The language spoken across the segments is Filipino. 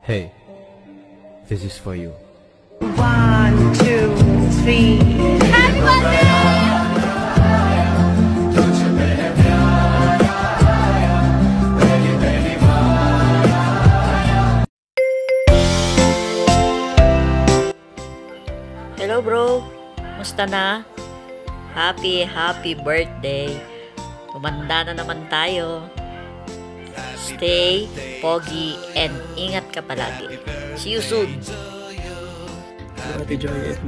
Hey, this is for you. 1, 2, 3. Happy birthday! Hello bro, musta na? Happy birthday. Tumanda na naman tayo. Stay pogi and ingat ka palagi. See you soon. Ate Joy,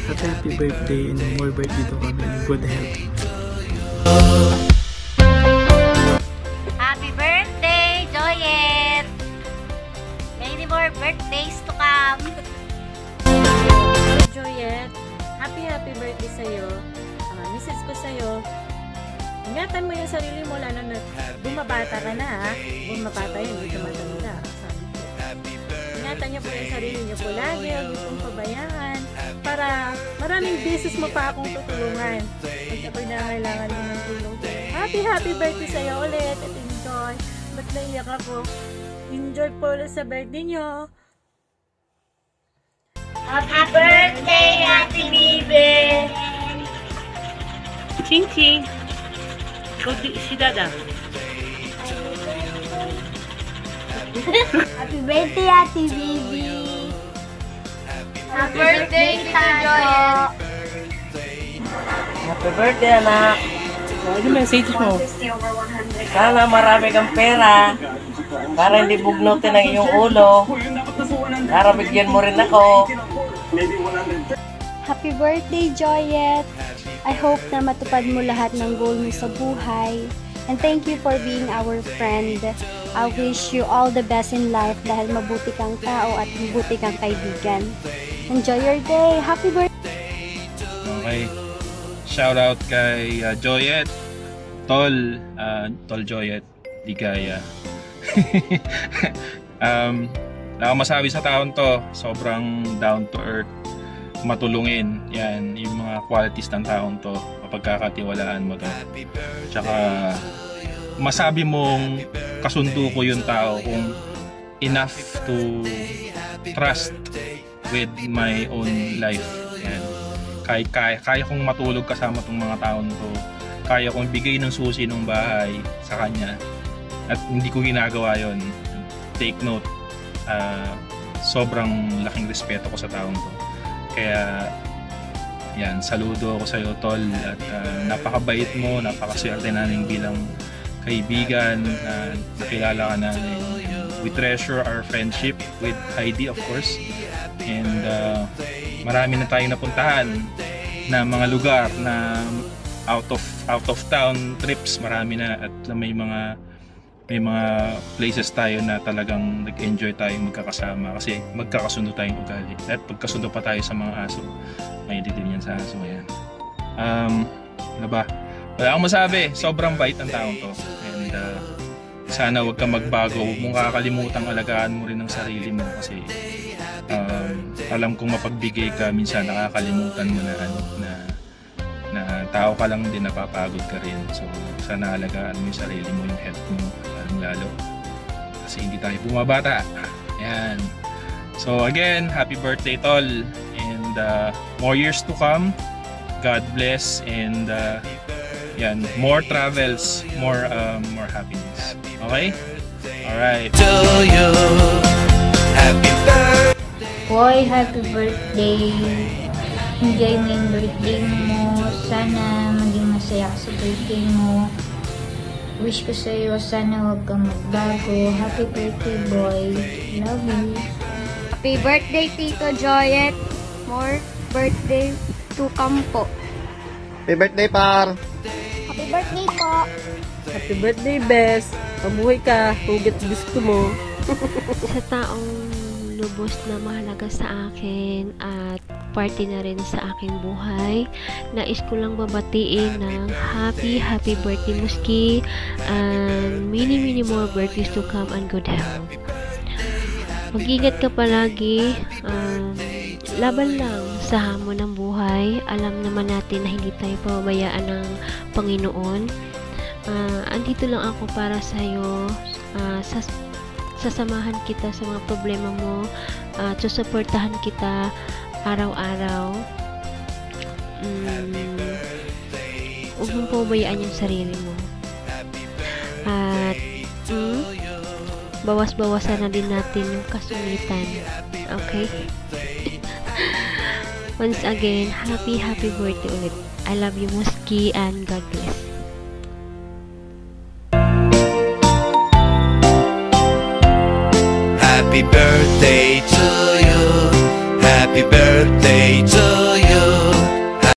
happy birthday and more birthday to come and good health. Happy birthday, Joyet! Many more birthdays to come. Joyet, happy birthday sa'yo. Message ko sa'yo, ingatan mo yung sarili mo, lalo na bumabata ka na ha. Bumabata yun, hindi ka matanda. Sabi ko. Ingatan niyo po yung sarili niyo po lagi, huwag niyo pong pabayaan. Para maraming beses mo pa akong tutulungan. Pag ako'y nangailangan mo ng tulong. Happy birthday sa'yo ulit at enjoy. Ba't naiyak ako? Enjoy po ulit sa birthday niyo. Happy birthday, Ate Bibi! Ching Ching. Si Dada. Happy birthday, Ate Bibi! Happy birthday, Tita Joyet! Happy birthday, anak! Ano message mo? Sana marami kang pera para hindi bugnutin ang iyong ulo. Para bigyan mo rin ako. Happy birthday, Joyet! I hope na matupad mo lahat ng goal mo sa buhay. And thank you for being our friend. I wish you all the best in life dahil mabuti kang tao at mabuti kang kaibigan. Enjoy your day! Happy birthday! Okay. Shout out kay Joyet. Tol Joyet. Ligaya. Masabi sa taon to, sobrang down to earth, matulungin. Yan, yung mga qualities ng taon to, mapagkakatiwalaan mo to. Tsaka masabi mong kasundo ko yung tao kung enough to trust with my own life. Yan. Kaya kong matulog kasama tong mga taon to. Kaya kong bigay ng susi ng bahay sa kanya. At hindi ko ginagawa yon. Take note. Sobrang laking respeto ko sa taong to. Kaya yan, saludo ako sa iyo, Tol, at napakabait mo, napakaswerte namin bilang kaibigan, nakilala ka namin. We treasure our friendship with Heidi, of course, and marami na tayong napuntahan na mga lugar na out of town trips, marami na, at may mga places tayo na talagang nag-enjoy tayo magkakasama kasi magkakasundo tayong ugali. At pagkasundo pa tayo sa mga aso, may din yan sa aso. Ayan. Ano ba? Wala akong masabi. Sobrang bait ang taong to. And sana huwag ka magbago. Huwag mong kakalimutan alagaan mo rin ang sarili mo kasi alam kong mapagbigay ka, minsan nakakalimutan mo na tao ka lang din, napapagod ka rin. So sana alagaan mo yung sarili mo, yung health mo lalo kasi hindi tayo bumabata. Ayan. So again, happy birthday, Tol, and more years to come. God bless, and yan, more travels, more happiness. Okay? Alright. To you, happy birthday! Boy, happy birthday! Enjoy mo yung birthday mo. Sana maging masaya ka sa birthday mo. Wish ko sa'yo, sana huwag kang magbago. Happy birthday, boy. Love you. Happy birthday, Tito Joyet! More birthday to come po. Happy birthday, par! Happy birthday po! Happy birthday, Bes. Pabuhay ka. Hugit gusto mo. Sa taong lubos na mahalaga sa akin at party na rin sa aking buhay, nais ko lang babatiin ng happy birthday, Muski, and many more birthdays to come and good health. Mag-ingat ka palagi, laban lang sa hamon ng buhay. Alam naman natin na hindi tayo pababayaan ng Panginoon. Andito lang ako para sa iyo, sa sasamahan kita sa mga problema mo at susuportahan kita araw-araw. Huwag mong pabayaan yung sarili mo. At bawas-bawasan na din natin yung kasungitan. Okay? Once again, happy birthday ulit. I love you, Muski, and God bless.